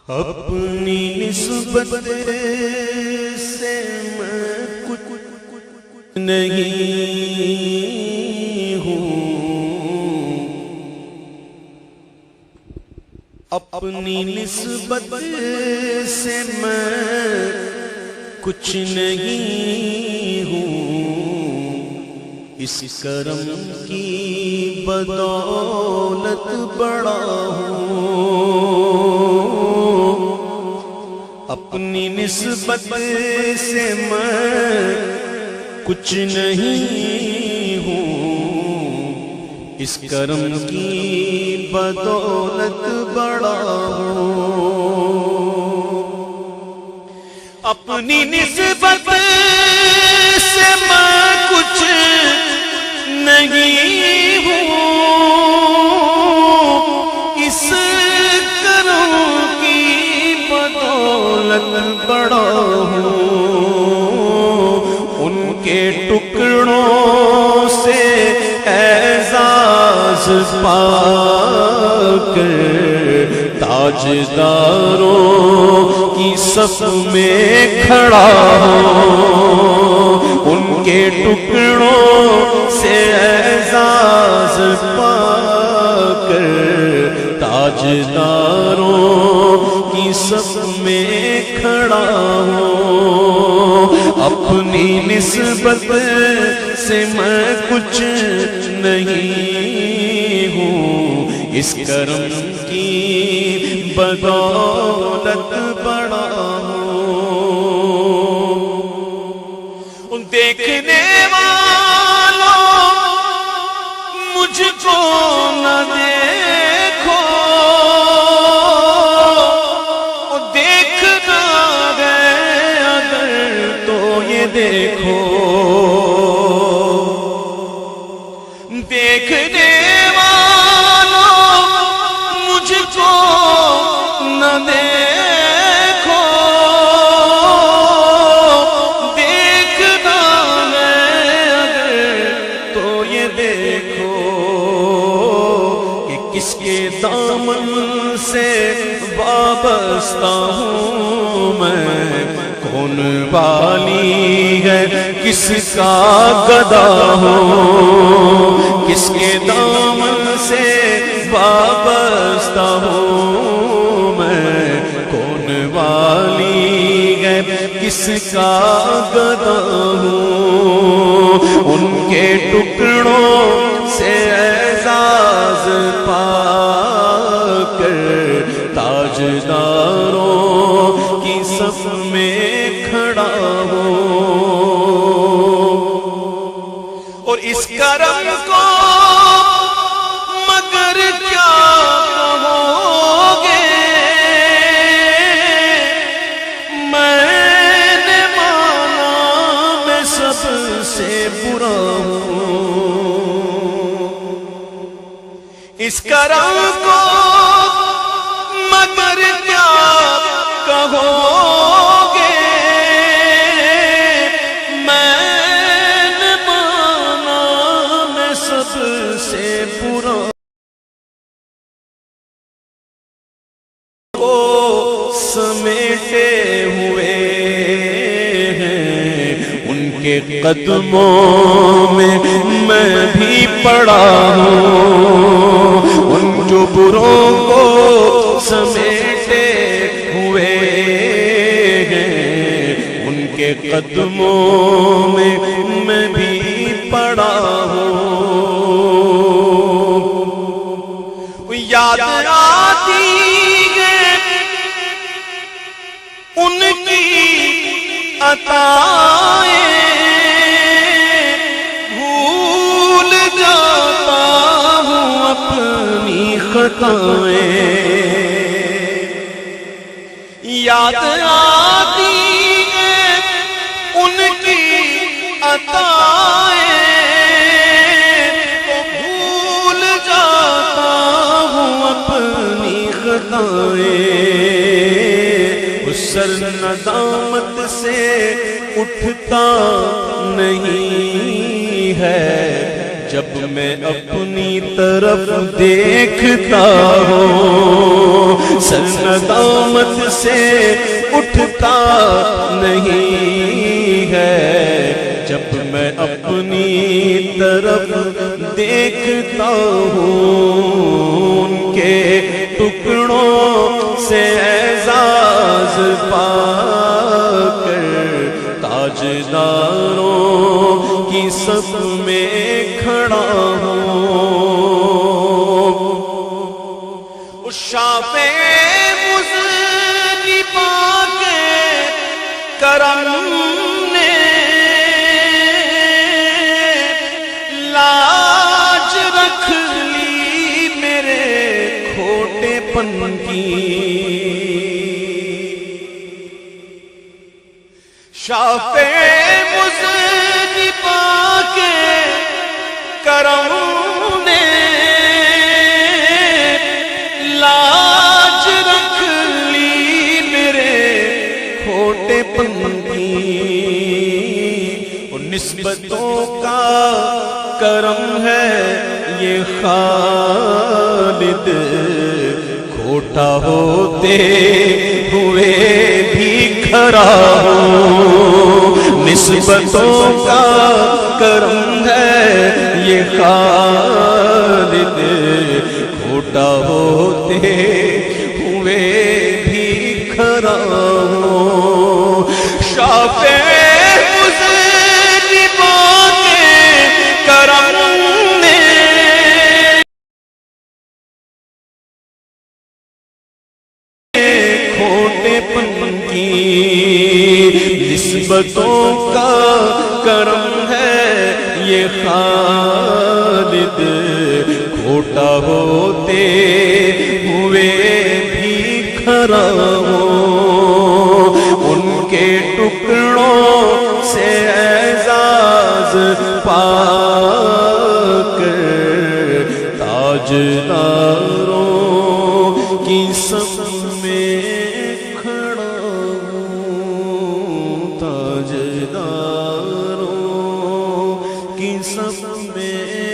اپنی نسبت سے میں کچھ نہیں ہوں، اپنی نسبت سے میں کچھ نہیں ہوں، اس کرم کی بدولت بڑا ہوں، اپنی نسبت سے میں کچھ نہیں ہوں، اس کرم کی بدولت بڑا ہوں، اپنی نسبت سے میں کچھ نہیں ہوں، اس کرم کی بدولت بڑا ہوں، ان کے ٹکڑوں سے اعزاز پا کر تاجداروں کی صف میں کھڑا ہوں، ان کے ٹکڑوں سے اعزاز پا کر تاجداروں کی صف میں کھڑا ہوں، اپنی نسبت سے میں کچھ نہیں ہوں، اس کرم کی بدولت بڑا ہوں، دیکھنے والوں مجھ کو نہ دیکھو، دیکھنا ہے اگر تو یہ دیکھو، دیکھنے والوں مجھ کو نہ دیکھو، دیکھنا ہے اگر تو یہ دیکھو کہ کس کے دامن سے وابستہ ہوں میں، کون والی ہے کس کا گدا ہوں، کس کے دامن سے وابستہ ہوں میں، کون والی ہے کس کا گدا ہوں، ان کے ٹکڑوں سے اعزاز پا کر تاجداروں کی صف میں کھڑا ہوں، اور اس کرم کو مگر کیا کہو گے، میں نے مانا میں سب سے برا ہوں، اس کرم کو مگر کیا کہو گے، میں نے مانا میں سب سے برا کو سمیٹے ہوئے ہیں، ان کے قدموں میں میں بھی پڑا ہوں، ان جبروں کو سمیٹے ہوئے ہیں، ان کے قدموں میں میں بھی پڑا ہوں، یاد آتی ہے ان کی عطائیں، بھول جاتا ہوں اپنی خطائیں، یاد آتی ہے ان کی عطائیں، تو بھول جاتا ہوں اپنی خطائیں، اس سر ندامت سے اٹھتا نہیں ہے جب میں اپنی طرف دیکھتا ہوں سر ندامت سے اٹھتا نہیں ہے، جب میں اپنی طرف دیکھتا ہوں ان کے ٹکڑوں سے اعزاز پا کر تاجداروں کی صف میں کھڑا ہوں، اس شافع مذنبا کے کرم نے لاج رکھ لی میرے کھوٹے پن کی، شافع مذنبا کے کرم نے لاج رکھ لی میرے کھوٹے پن کی، اور نسبتوں کا کرم ہے یہ خالد، کھوٹا ہوتے ہوئے بھی کھڑا ہوں، نسبتوں کا کرم ہے یہ خالد، کھوٹا ہوتے ہوئے بھی کھڑا ہوں، شافع مذنبا کے کرم نے کھوٹے پن کی، نسبتوں کا کرم ہے یہ خالد، کھوٹا ہوتے ہوئے بھی کھڑا ہوں، ان کے ٹکڑوں سے اعزاز پا کر تاجداروں کی صف میں کھڑا ہوں، تاجداروں کی صف میں